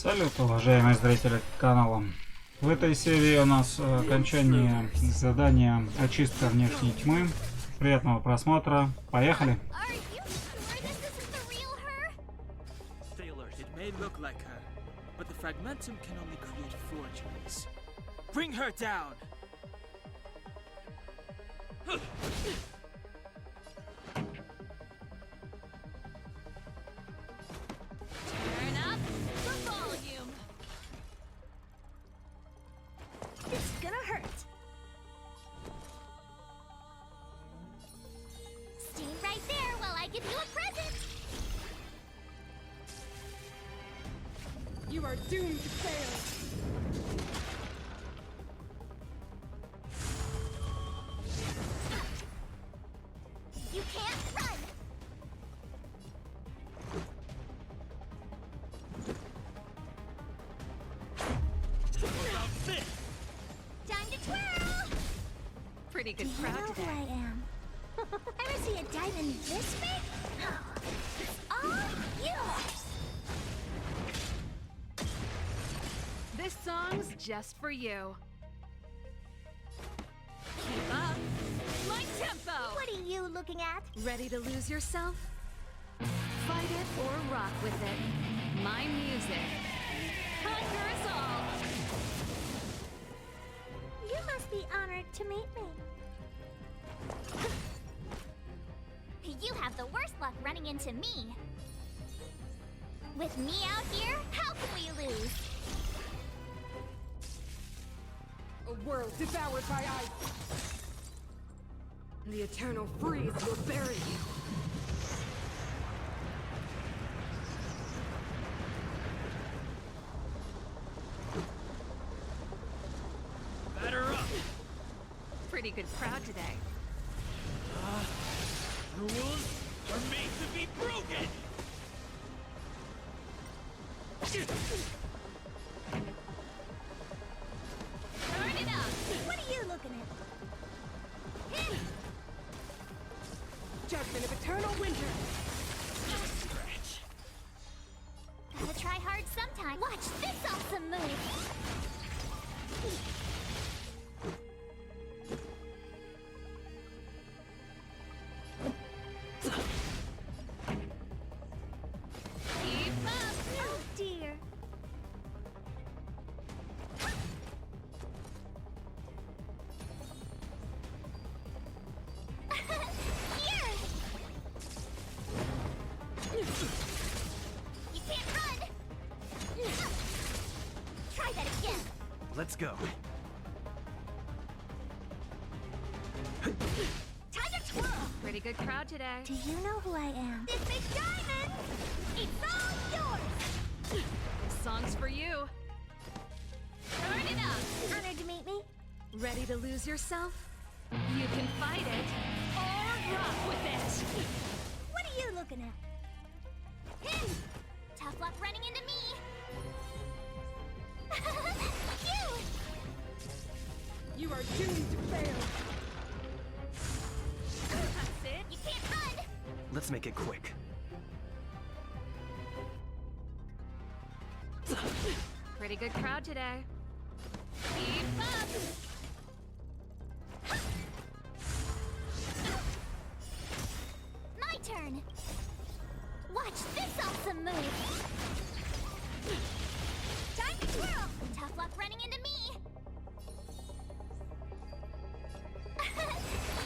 Салют, уважаемые зрители канала. В этой серии у нас окончание задания «Очистка внешней тьмы». Приятного просмотра. Поехали! It's gonna hurt. Stay right there while I give you a present. You are doomed to fail. You can't run. Time to twirl. Pretty good Do you crowd know who today. I am? Ever see a diamond this big? It's all yours. This song's just for you. Keep up. My tempo. What are you looking at? Ready to lose yourself? Fight it or rock with it. My music. Conquer us all. You must be honored to meet me. You have the worst luck running into me. With me out here, how can we lose? A world devoured by ice. The eternal freeze will bury you. Batter up! Pretty good crowd today. Rules are made to be broken! Turn it up! What are you looking at? Judgment of eternal winter. Scratch. Gotta try hard sometime. Watch this awesome move! Keep up. Oh dear. Here! You can't run! Try that again! Let's go. Time to twirl! Pretty good crowd today. Do you know who I am? This big diamond! It's all yours! This song's for you. Turn it up! Honored to meet me? Ready to lose yourself? You can fight it or rock with it. What are you looking at? Tough luck running into me! Phew! You are doomed to fail. That's it. You can't run! Let's make it quick. Pretty good crowd today. Keep up. My turn! Watch this awesome move! Time to twirl! Tough luck running into me!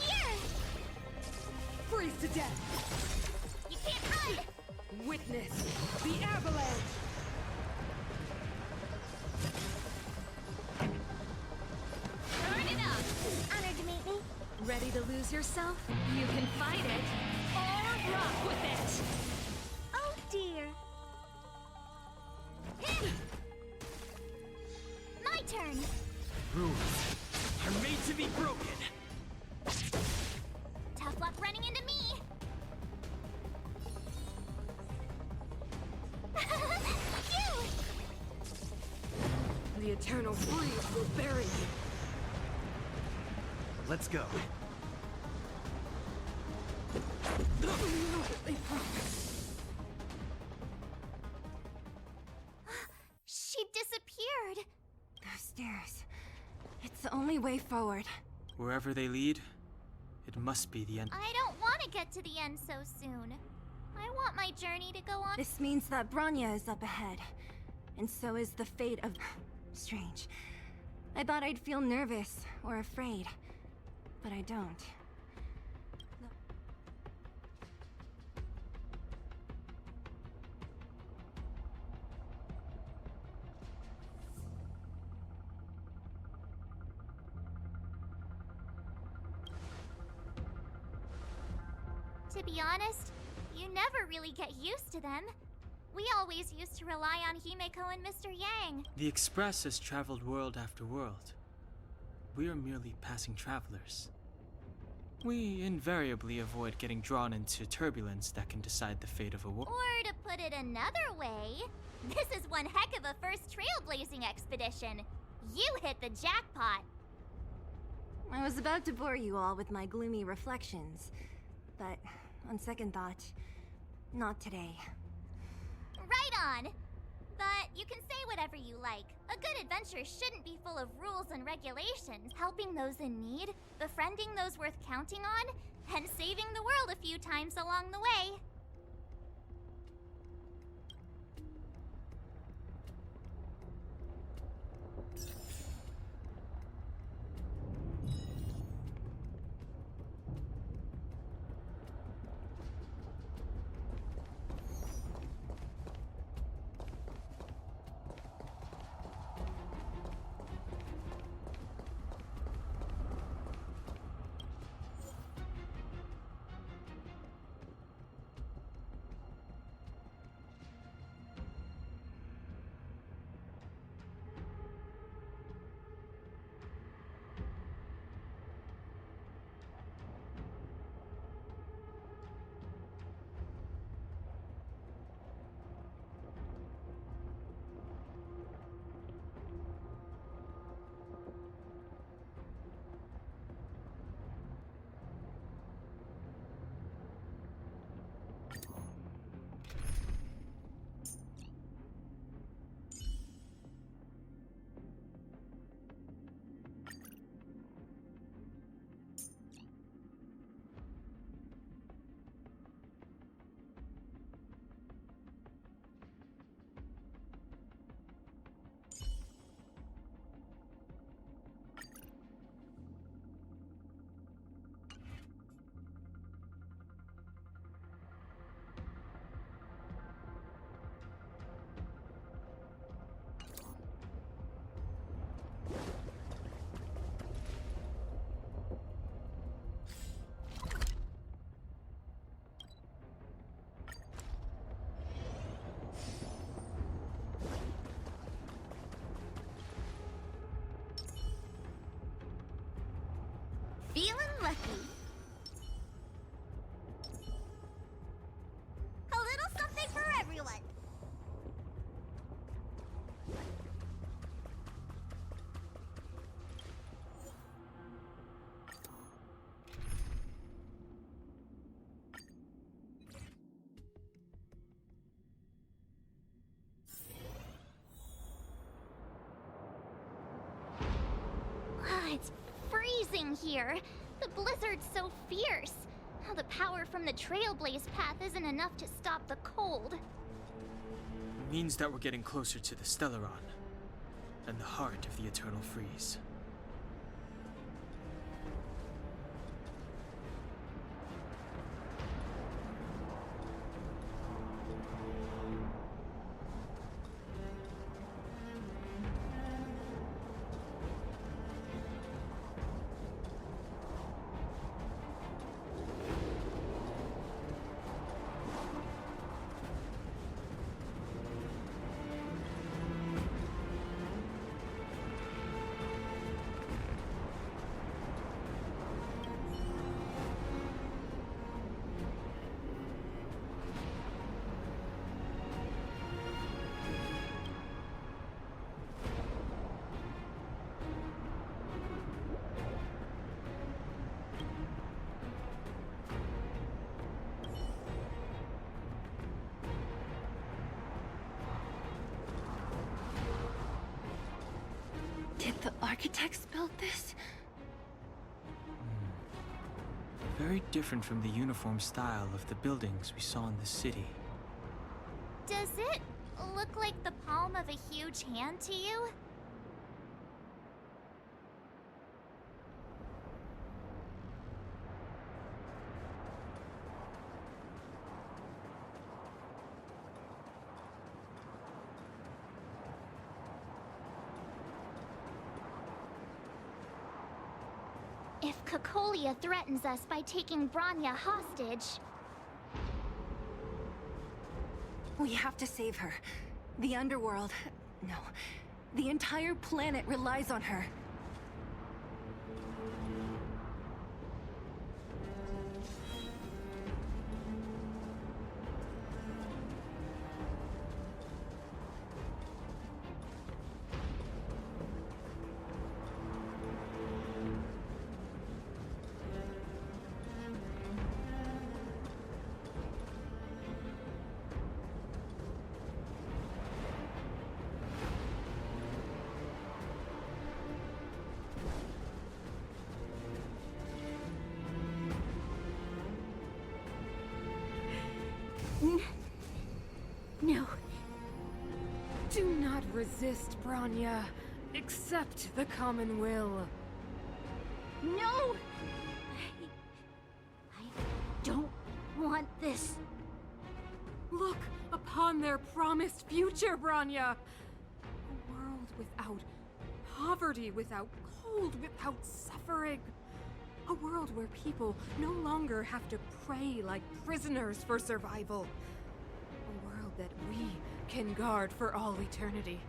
Here! Freeze to death. You can't run! Witness the avalanche. Turn it up! Honored to meet me? Ready to lose yourself? You can fight it or rock with it. Oh dear! My turn! Rules are made to be broken. Tough luck running into me! Phew! The eternal freeze will bury you. Let's go. stairs. It's the only way forward. Wherever they lead, it must be the end. I don't want to get to the end so soon. I want my journey to go on. This means that Bronya is up ahead. And so is the fate of... Strange. I thought I'd feel nervous or afraid. But I don't. To be honest, you never really get used to them. We always used to rely on Himeko and Mr. Yang. The Express has traveled world after world. We are merely passing travelers. We invariably avoid getting drawn into turbulence that can decide the fate of a war. Or to put it another way, this is one heck of a first trailblazing expedition. You hit the jackpot. I was about to bore you all with my gloomy reflections. But, on second thought, not today. Right on. But you can say whatever you like. A good adventure shouldn't be full of rules and regulations. Helping those in need, befriending those worth counting on, and saving the world a few times along the way. Feeling lucky. A little something for everyone. It's freezing here. The blizzard's so fierce. The power from the Trailblaze path isn't enough to stop the cold. It means that we're getting closer to the Stellaron, and the heart of the Eternal Freeze. Did the architects build this? Very different from the uniform style of the buildings we saw in the city. Does it look like the palm of a huge hand to you? If Cocolia threatens us by taking Bronya hostage, We have to save her. The underworld... No. The entire planet relies on her. No. Do not resist, Bronya. Accept the common will. no! I don't want this. Look upon their promised future, Bronya! A world without poverty, without cold, without suffering. A world where people no longer have to pray like prisoners for survival. A world that we can guard for all eternity.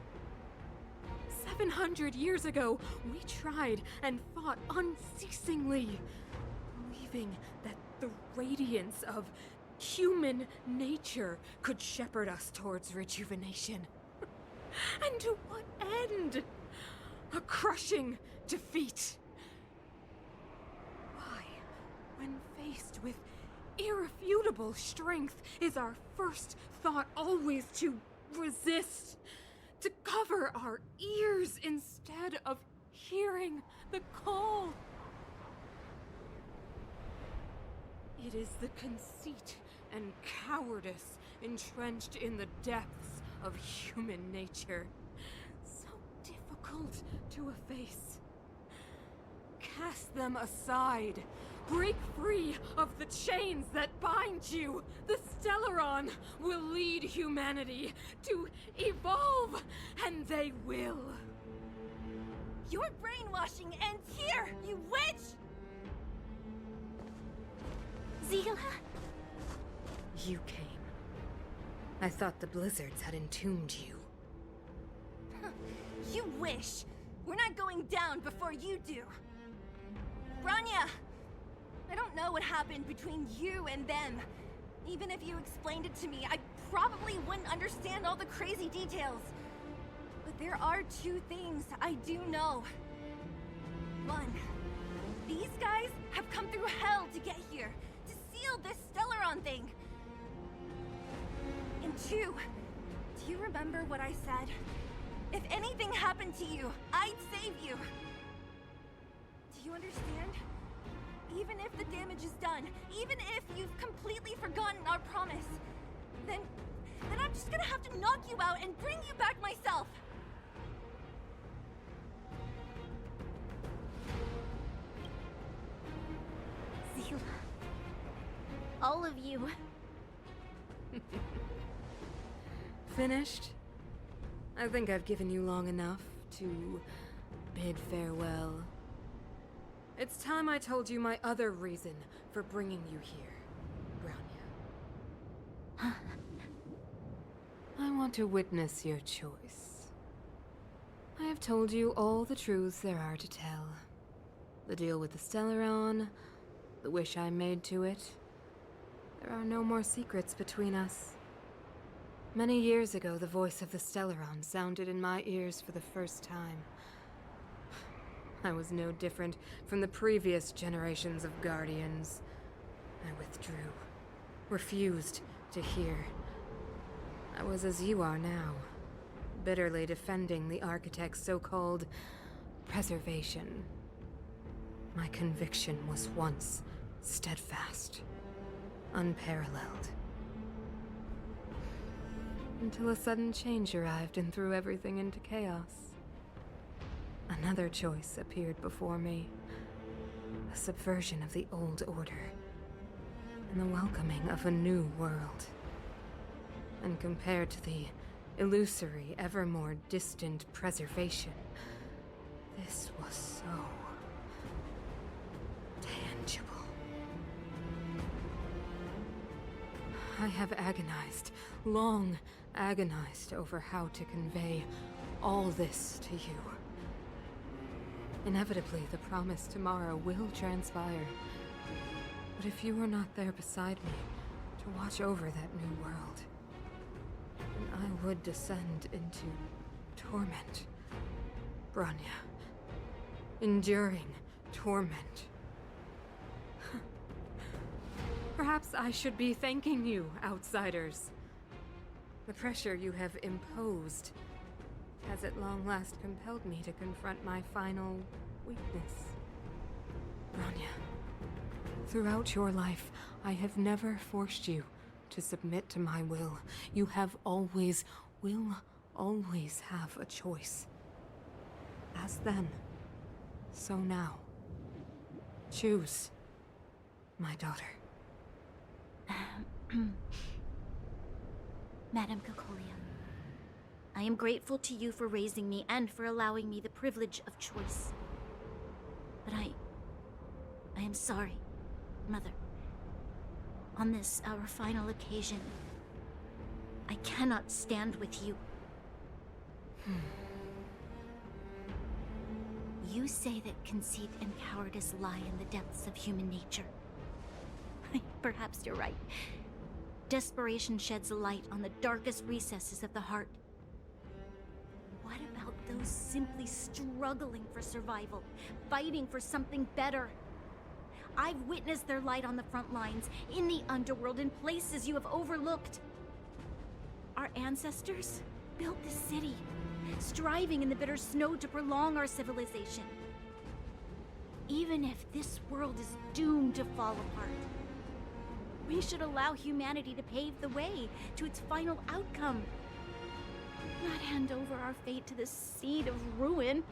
700 years ago, we tried and fought unceasingly, believing that the radiance of human nature could shepherd us towards rejuvenation. And to what end? A crushing defeat. Why, when faced with irrefutable strength, is our first thought always to resist? To cover our ears instead of hearing the call? It is the conceit and cowardice entrenched in the depths of human nature, so difficult to efface. Cast them aside. Break free of the chains that bind you. The Stellaron will lead humanity to evolve, and they will. Your brainwashing ends here, you witch! Zila? You came. I thought the blizzards had entombed you. You wish! We're not going down before you do! Bronya! I don't know what happened between you and them. Even if you explained it to me, I probably wouldn't understand all the crazy details. But there are two things I do know. One, these guys have come through hell to get here, to seal this Stellaron thing. And two, do you remember what I said? If anything happened to you, I'd save you. Do you understand? Even if the damage is done, even if you've completely forgotten our promise, then I'm just gonna have to knock you out and bring you back myself. Zila. All of you. Finished? I think I've given you long enough to bid farewell. It's time I told you my other reason for bringing you here, Bronya. I want to witness your choice. I have told you all the truths there are to tell. The deal with the Stellaron, the wish I made to it. There are no more secrets between us. Many years ago, the voice of the Stellaron sounded in my ears for the first time. I was no different from the previous generations of Guardians. I withdrew, refused to hear. I was as you are now, bitterly defending the Architect's so-called preservation. My conviction was once steadfast, unparalleled. Until a sudden change arrived and threw everything into chaos. Another choice appeared before me. A subversion of the old order, and the welcoming of a new world. And compared to the illusory, ever more distant preservation, this was so tangible. I have agonized, long agonized over how to convey all this to you. Inevitably, the promised tomorrow will transpire. But if you were not there beside me to watch over that new world, then I would descend into torment. Bronya. Enduring torment. Perhaps I should be thanking you, outsiders. The pressure you have imposed has at long last compelled me to confront my final weakness. Bronya, throughout your life, I have never forced you to submit to my will. You have always, will always have a choice. As then, so now. Choose, my daughter. Madam Cocolia, I am grateful to you for raising me and for allowing me the privilege of choice. But I am sorry, Mother. On this, our final occasion, I cannot stand with you. You say that conceit and cowardice lie in the depths of human nature. Perhaps you're right. Desperation sheds a light on the darkest recesses of the heart. What about those simply struggling for survival, fighting for something better? I've witnessed their light on the front lines, in the underworld, in places you have overlooked. Our ancestors built this city, striving in the bitter snow to prolong our civilization. Even if this world is doomed to fall apart, we should allow humanity to pave the way to its final outcome. Not hand over our fate to the seed of ruin.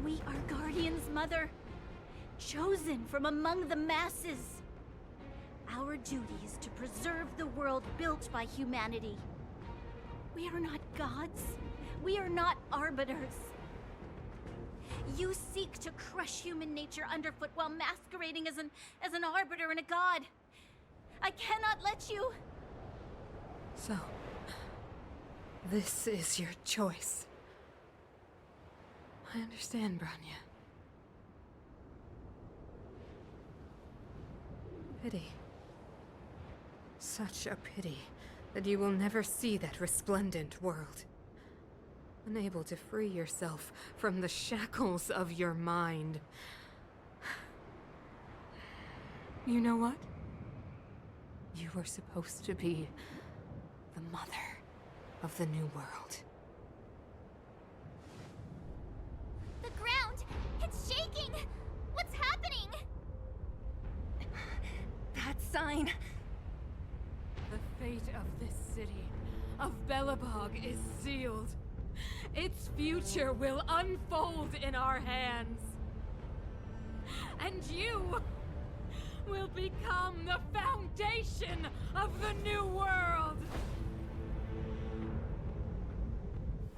We are guardians, Mother, chosen from among the masses. Our duty is to preserve the world built by humanity. We are not gods. We are not arbiters. You seek to crush human nature underfoot while masquerading as an arbiter and a god. I cannot let you. So, this is your choice. I understand, Bronya. Pity. Such a pity that you will never see that resplendent world. Unable to free yourself from the shackles of your mind. You know what? You were supposed to be the mother of the new world. The ground! It's shaking! What's happening? That sign. The fate of this city, of Belobog, is sealed. Its future will unfold in our hands. And you will become the foundation of the new world.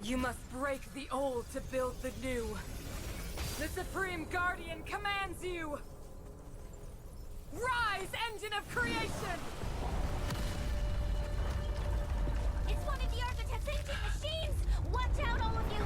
You must break the old to build the new. The Supreme Guardian commands you. Rise, engine of creation! It's one of the architect's ancient machines! Watch out, all of you!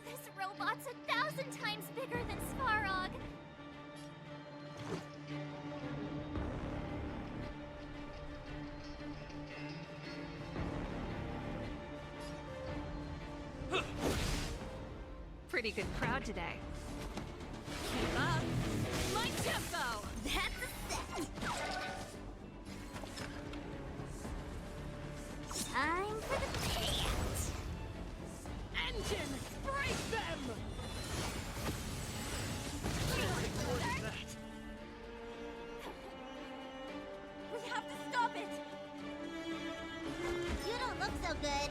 This robot's 1,000 times Pretty good crowd today. Keep up. My tempo! That's a set. Time for the payout. Engine! Break them! We have to stop it! You don't look so good.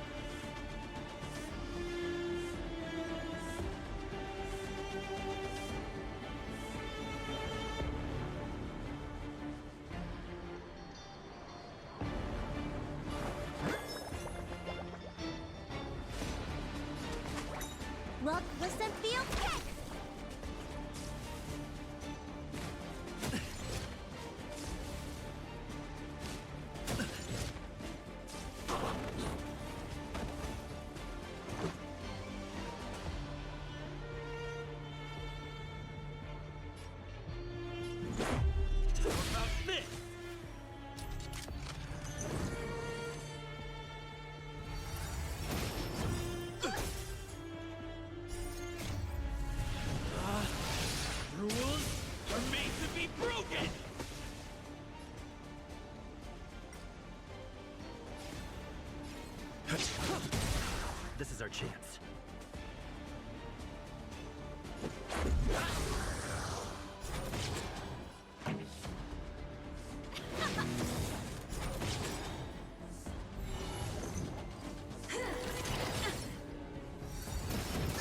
Look, listen, feel, kick! Rules are made to be broken! This is our chance.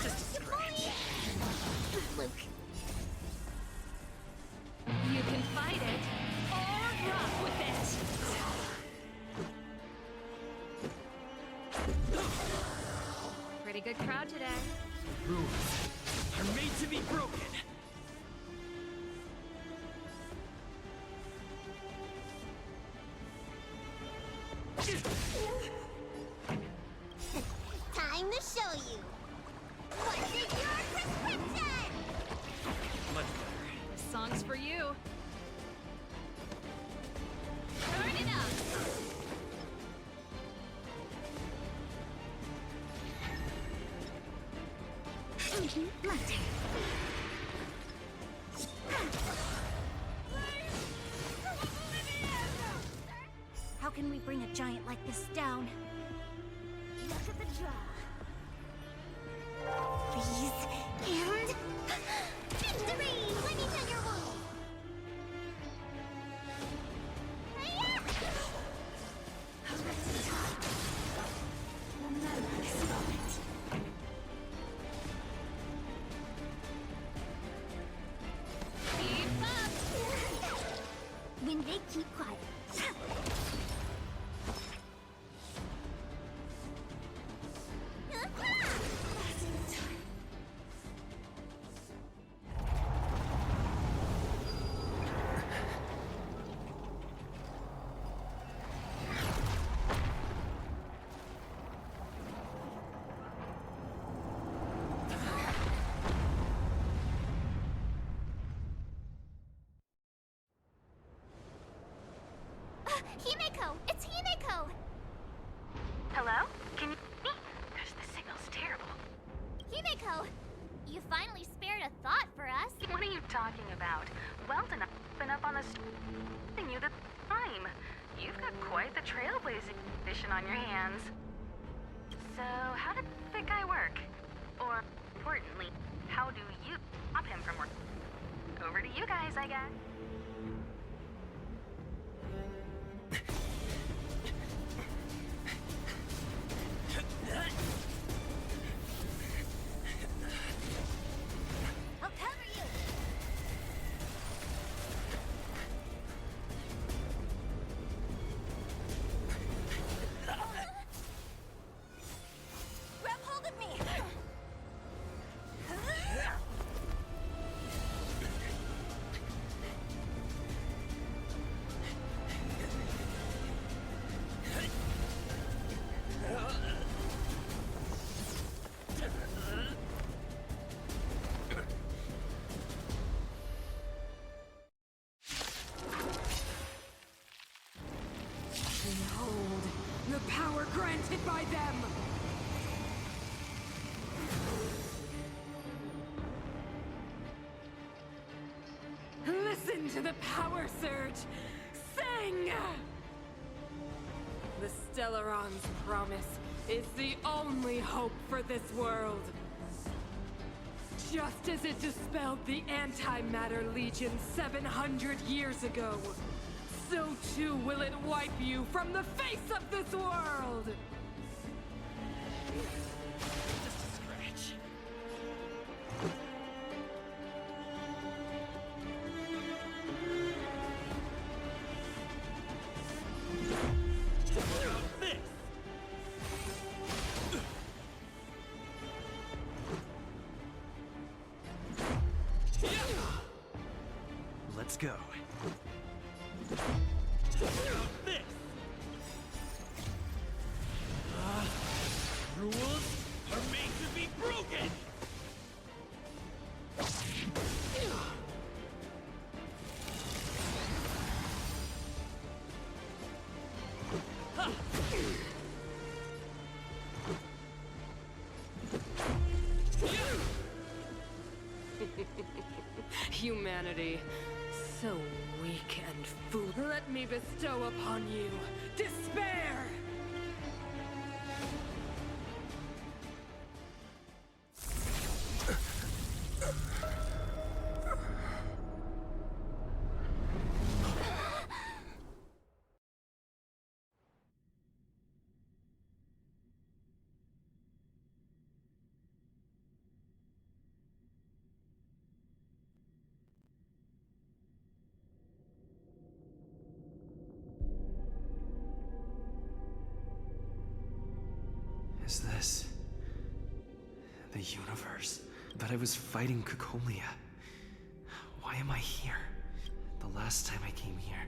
Just a scratch. Luke. You can fight it, or rock with it! Pretty good crowd today. Rules are made to be broken! Time to show you. What's in your prescription? Much better. This song's for you. Turn it up! My turn. How can we bring a giant like this down? Look at the draw. Please, and victory! Let me tell your wound. Hiya! Remember this moment. Keep up! When they keep quiet. Himeko! It's Himeko! Hello? Can you hear me? Gosh, the signal's terrible. Himeko! You finally spared a thought for us. What are you talking about? Weldon, I've been up on the street you the time. You've got quite the trailblazing mission on your hands. So, how did that guy work? Or, importantly, how do you stop him from working? Over to you guys, I guess. I'll cover you! Grab hold of me! Behold, the power granted by them! to the power surge! Sing! The Stellaron's promise is the only hope for this world. Just as it dispelled the Antimatter Legion 700 years ago, so too will it wipe you from the face of this world! Just a scratch. This. Let's go. This. Rules are made to be broken. Humanity, so weak and foolish. Let me bestow upon you despair! Is this the universe? But I was fighting Cacolia. Why am I here? The last time I came here,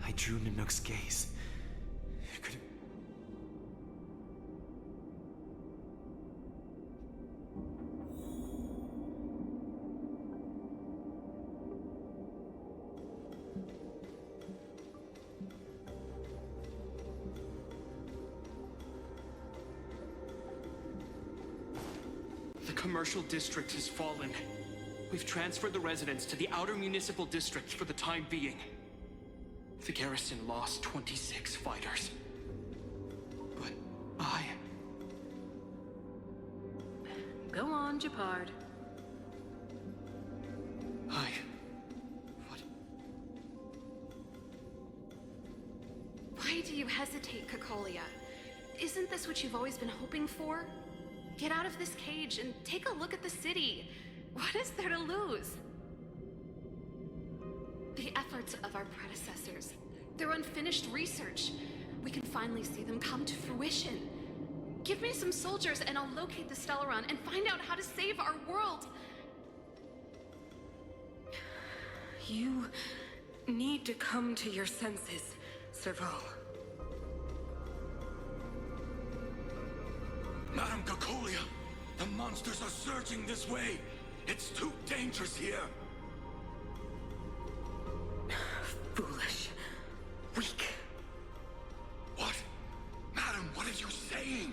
I drew Nanook's gaze. Could it... The commercial district has fallen. We've transferred the residents to the outer municipal districts for the time being. The garrison lost 26 fighters. But Go on, Japard. What? Why do you hesitate, Cacolia? Isn't this what you've always been hoping for? Get out of this cage and take a look at the city. What is there to lose? The efforts of our predecessors, their unfinished research. We can finally see them come to fruition. Give me some soldiers and I'll locate the Stellaron and find out how to save our world. You need to come to your senses, Serval. Madam Cacolia, the monsters are surging this way. It's too dangerous here. Foolish. Weak. What? Madam, what are you saying?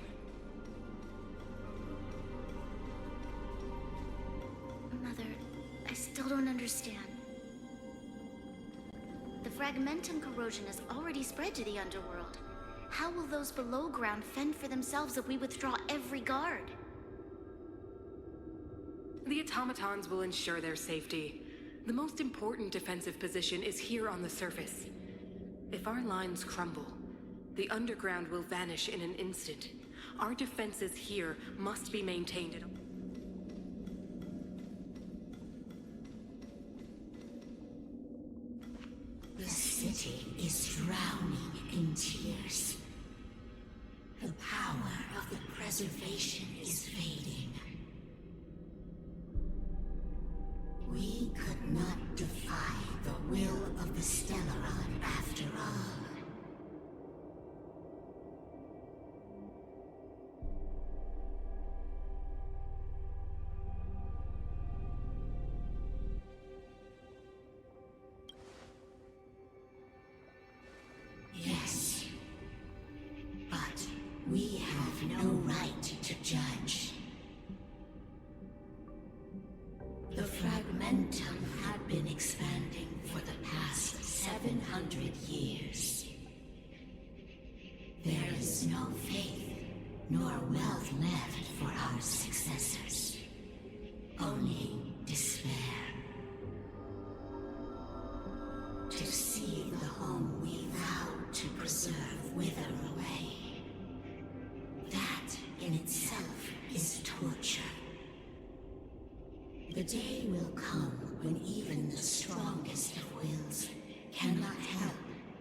Mother, I still don't understand. The fragmentum corrosion has already spread to the underworld. How will those below ground fend for themselves if we withdraw every guard? The automatons will ensure their safety. The most important defensive position is here on the surface. If our lines crumble, the underground will vanish in an instant. Our defenses here must be maintained at The city is drowning in tears. The power of the preservation is fading. We could not defy the will of the Stellaron after all. Yes, but we have no right to judge. day will come when even the strongest of wills cannot help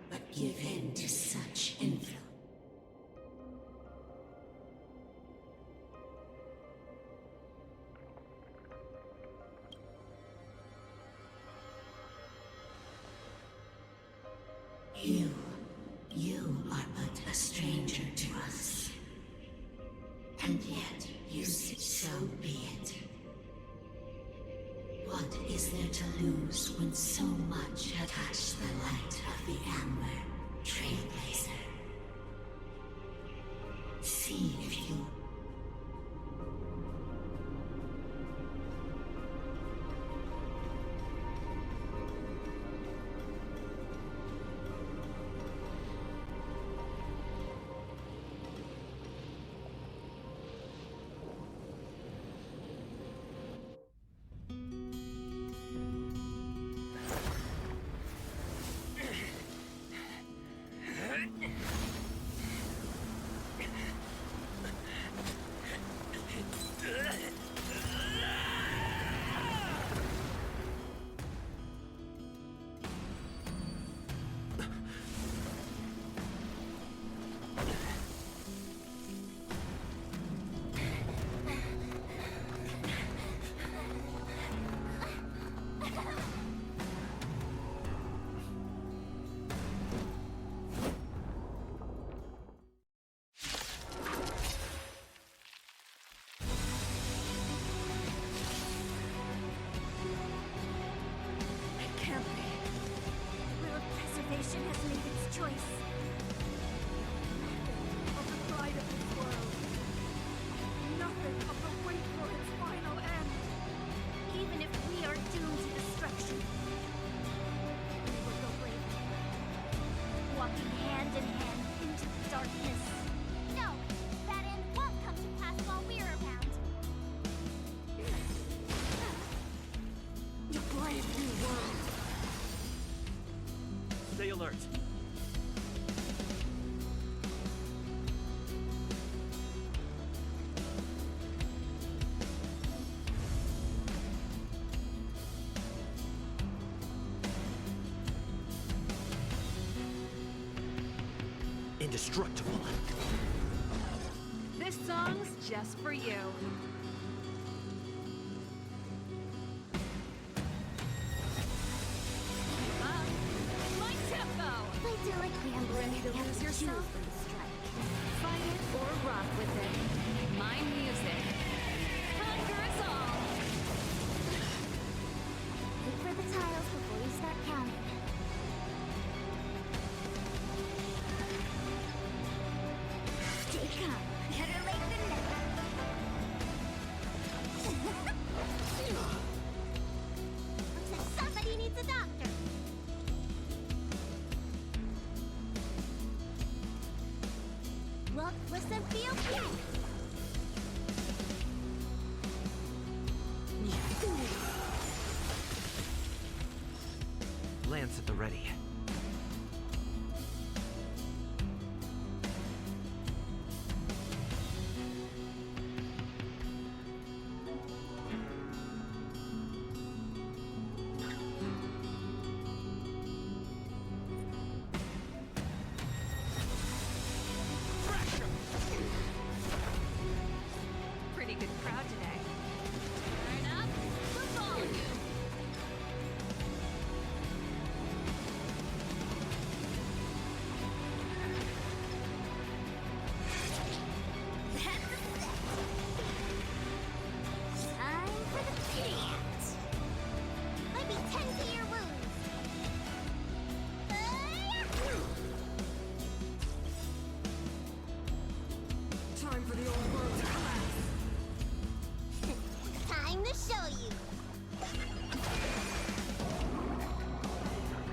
but give in to such influence. You are but a stranger to us. And yet, you say so be it. What is there to lose when so much attach the light of the Amber Trailblazer? See if you... Has made its choice. Of the pride of this world. Nothing of the wait for its final end. Even if we are doomed to destruction, we will go bravely, walking hand in hand into the darkness. No, that end won't come to pass while we're around. The brave new world. Stay alert. Indestructible. This song's just for you. My tempo! Play till like gambling. Ready to lose yourself? Fight it or rock with it. My music. Conquer us all! Look for the tiles before you start counting. Stay calm. Better late than never. Looks like somebody needs a doctor. Look, listen, feel, play. Lance at the ready. Pretty good crowd today. Turn up the volume. Time for the dance. Let me tend to your wounds. Time for the old world to collapse. Time to show you.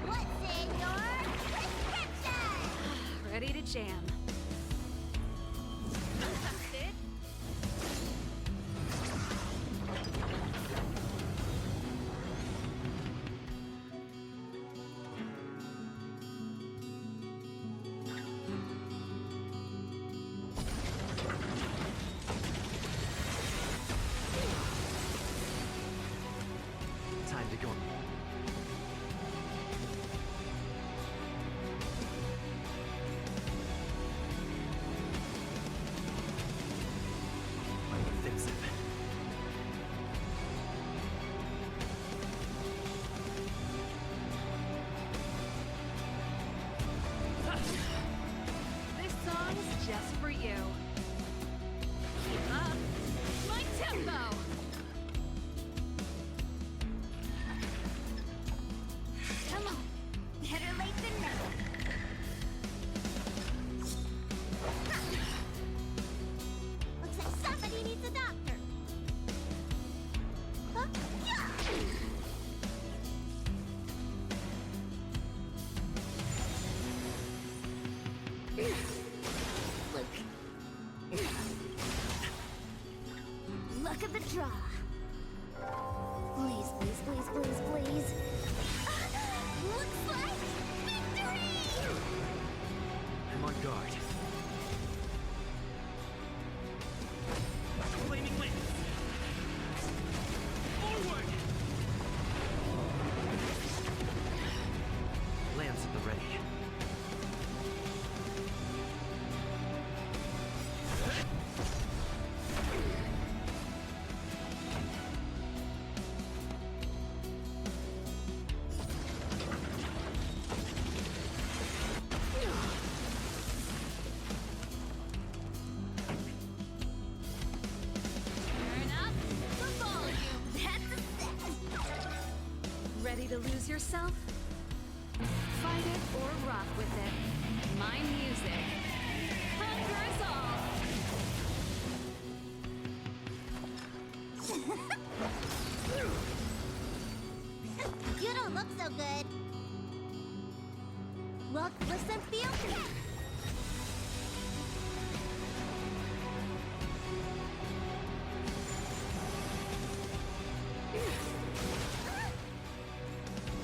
What's in your prescription? Ready to jam. That's it. to go. Fix it. This song's just for you. Keep up my tempo. Come on. Better late than never. Looks like somebody needs a doctor. Huh? Yeah. Look at the draw. Please, please, please, please, please. Looks like victory! I'm on guard. Flaming Lance! Forward! Lance at the ready. Turn up the volume. That's a set. Ready to lose yourself? Fight it or rock with it. My music conquers all. You don't look so good. Look, listen, feel good.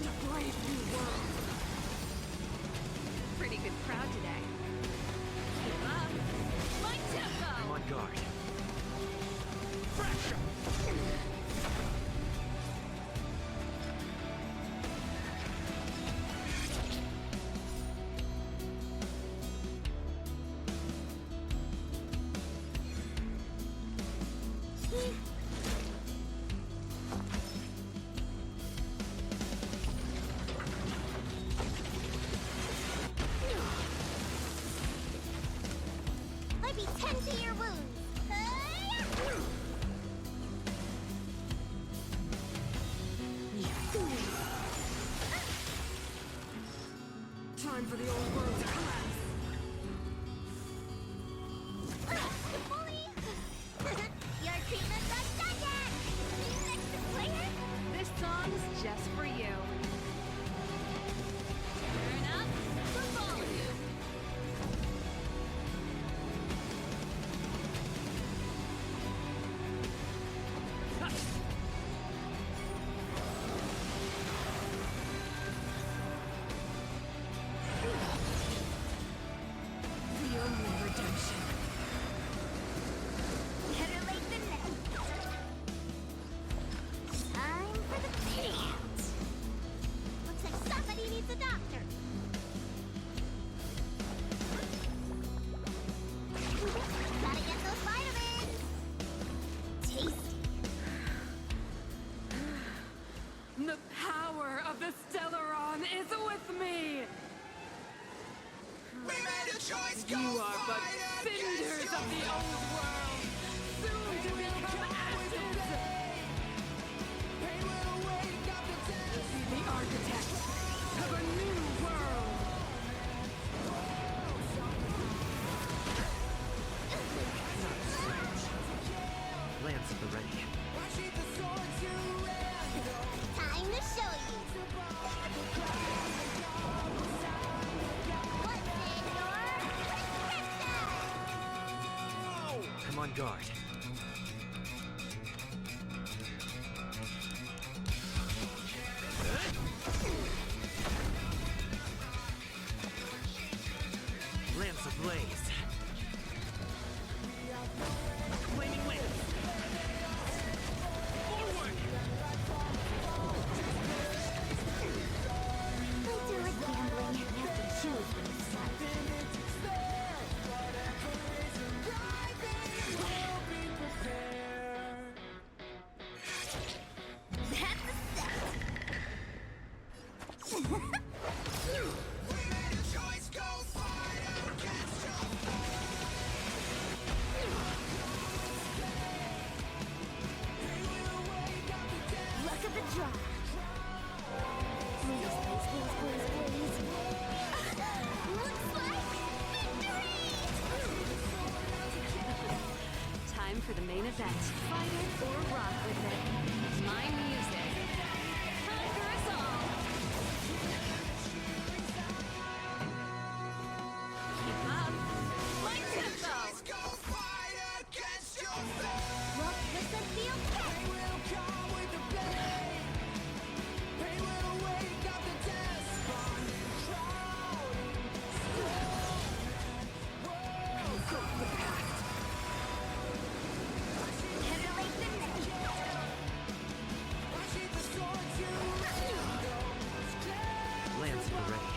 A brave new world. Pretty good crowd today. Keep up my I'm tempo. on guard. Might be 10 to your wounds. Time for the old world to collapse. Your treatment's not done yet. Next player. This song's just for you. Turn up the volume. The only redemption. Better late than never. Time for the payout. Looks like somebody needs a doctor. Gotta get those vitamins. Tasty. The power of the Stellaron is with me! You are but cinders of the old world, soon to become ashes! Be the architect of a new world! Lance at the ready. Time to show you. What's in your prescription? I'm on guard. Lance ablaze. Flaming Lance. Forward! try. Please, please, please, please, please. Looks like victory! Time for the main event. Fight it or rock with it. My music. Conquer us all. Keep up. My tempo. What does the field get? Titillate the neck. Lance, we're ready.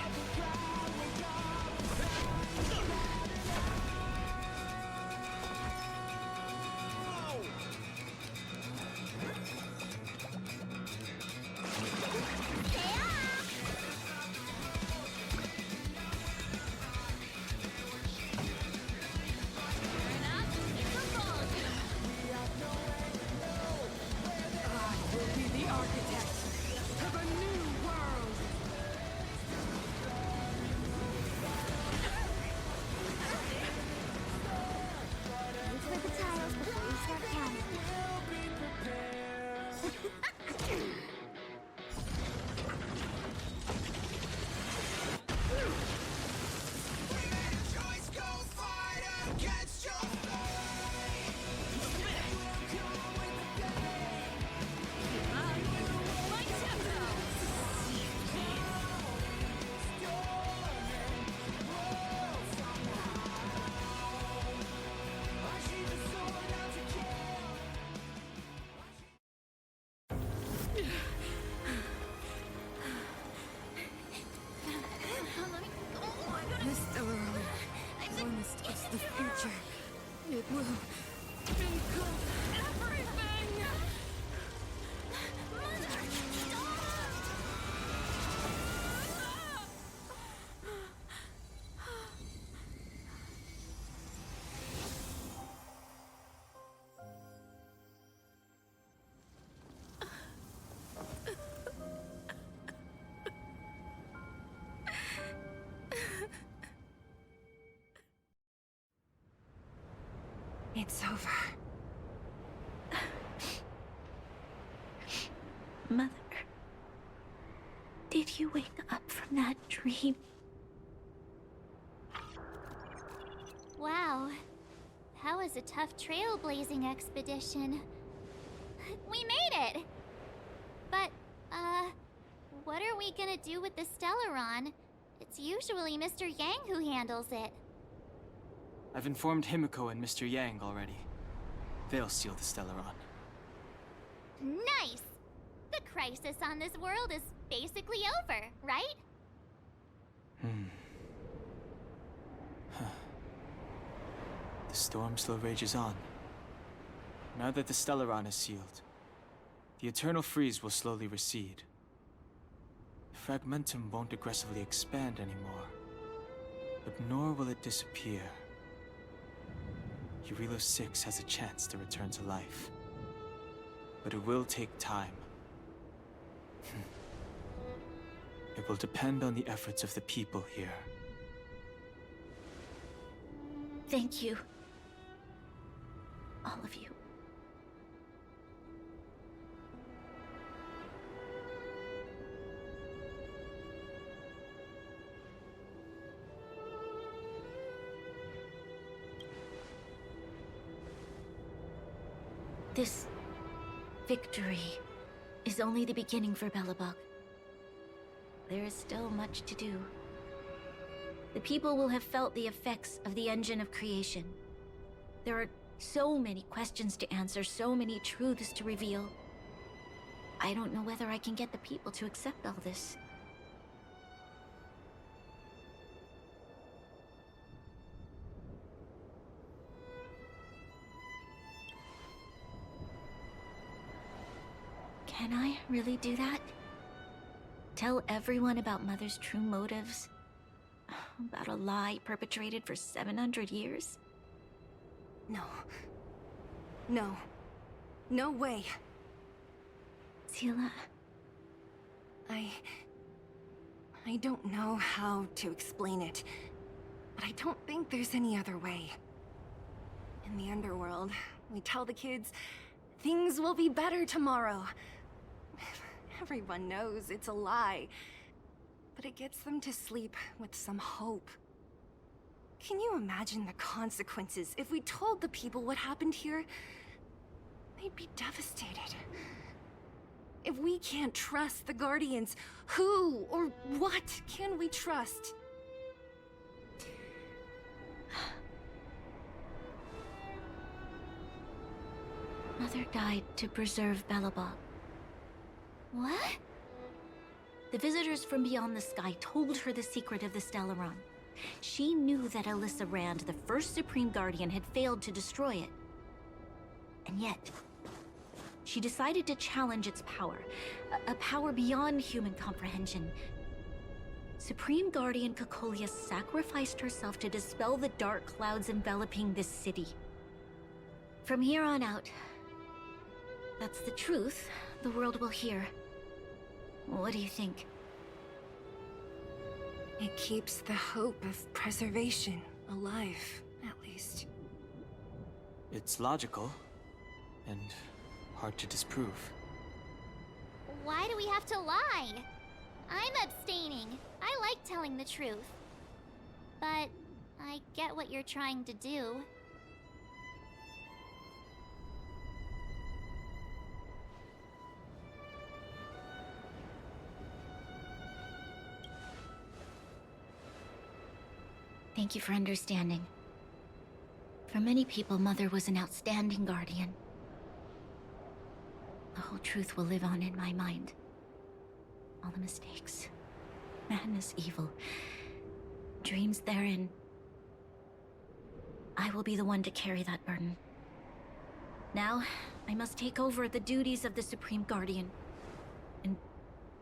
We'll be the architects of a new world. Look for the tiles before you start counting. My tempo. The Stellaron. Once it's the future, it will become everything. It's over. Mother, did you wake up from that dream? Wow, that was a tough trailblazing expedition. We made it! But, what are we gonna do with the Stellaron? It's usually Mr. Yang who handles it. I've informed Himiko and Mr. Yang already. They'll seal the Stellaron. Nice! The crisis on this world is basically over, right? The storm still rages on. Now that the Stellaron is sealed, the eternal freeze will slowly recede. Fragmentum won't aggressively expand anymore, but nor will it disappear. Eurilo 6 has a chance to return to life, but it will take time. It will depend on the efforts of the people here. Thank you. All of you. This victory is only the beginning for Belobog. There is still much to do. The people will have felt the effects of the engine of creation. There are so many questions to answer, so many truths to reveal. I don't know whether I can get the people to accept all this. Can I really do that? Tell everyone about Mother's true motives? About a lie perpetrated for 700 years? No. No. No way. Seela, I don't know how to explain it, but I don't think there's any other way. In the underworld, we tell the kids, things will be better tomorrow. Everyone knows it's a lie, but it gets them to sleep with some hope. Can you imagine the consequences if we told the people what happened here? They'd be devastated. If we can't trust the Guardians, who or what can we trust? Mother died to preserve Belobog. What? The visitors from beyond the sky told her the secret of the Stellaron. She knew that Alyssa Rand, the first Supreme Guardian, had failed to destroy it. And yet, she decided to challenge its power, a power beyond human comprehension. Supreme Guardian Cocolia sacrificed herself to dispel the dark clouds enveloping this city. From here on out, that's the truth the world will hear. What do you think? It keeps the hope of preservation alive, at least. It's logical, and hard to disprove. Why do we have to lie? I'm abstaining. I like telling the truth. But I get what you're trying to do. Thank you for understanding. For many people, Mother was an outstanding guardian. The whole truth will live on in my mind. All the mistakes, madness, evil, dreams therein. I will be the one to carry that burden. Now, I must take over the duties of the Supreme Guardian and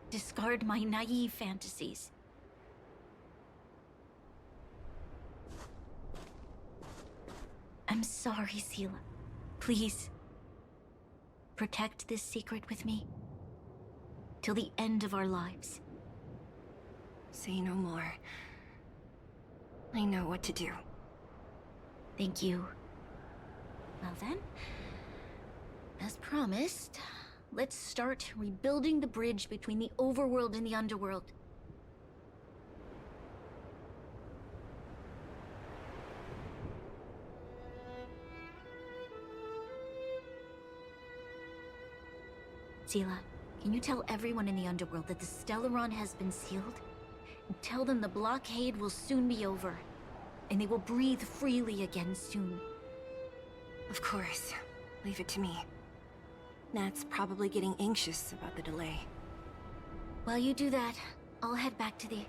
discard my naive fantasies. I'm sorry, Seela. Please, protect this secret with me till the end of our lives. Say no more. I know what to do. Thank you. Well then, as promised, let's start rebuilding the bridge between the overworld and the underworld. Seela, can you tell everyone in the underworld that the Stellaron has been sealed? And tell them the blockade will soon be over, and they will breathe freely again soon. Of course. Leave it to me. Nat's probably getting anxious about the delay. While you do that, I'll head back to the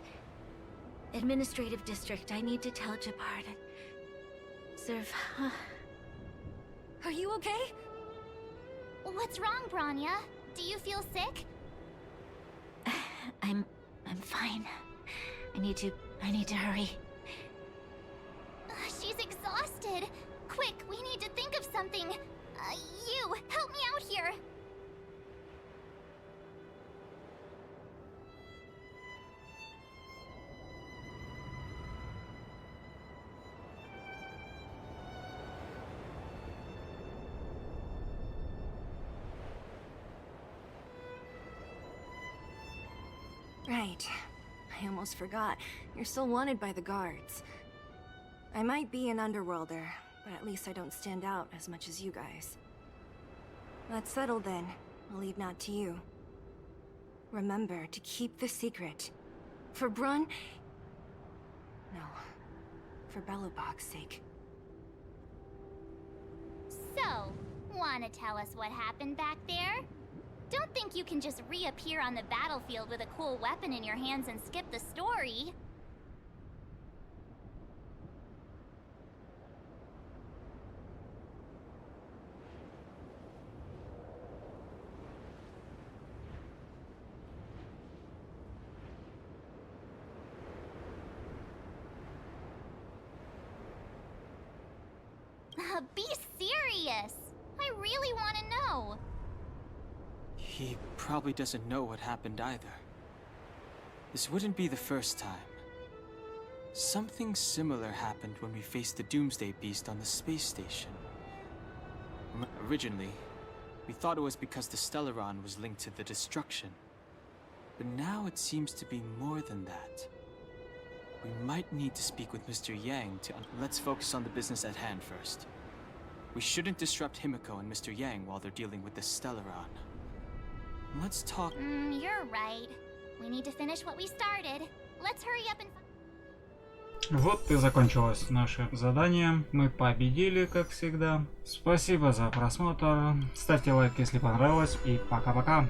administrative district. I need to tell Jabbar to serve. Are you okay? What's wrong, Branya? Do you feel sick? I'm fine. I need to hurry. She's exhausted. Quick, we need to think of something. You, help me out here. Right. I almost forgot. You're still wanted by the guards. I might be an underworlder, but at least I don't stand out as much as you guys. That's settled then. I'll leave Nat to you. Remember to keep the secret. For Brun... No. For Belobog's sake. So, wanna tell us what happened back there? Don't think you can just reappear on the battlefield with a cool weapon in your hands and skip the story. Be serious! I really want to know. He probably doesn't know what happened either. This wouldn't be the first time. Something similar happened when we faced the Doomsday Beast on the space station. Originally, we thought it was because the Stellaron was linked to the destruction. But now it seems to be more than that. We might need to speak with Mr. Yang to... Let's focus on the business at hand first. We shouldn't disrupt Himiko and Mr. Yang while they're dealing with the Stellaron. Let's talk... You're right. We need to finish what we started. Let's hurry up and... Вот и закончилось наше задание. Мы победили, как всегда. Спасибо за просмотр. Ставьте лайк, если понравилось. И пока-пока.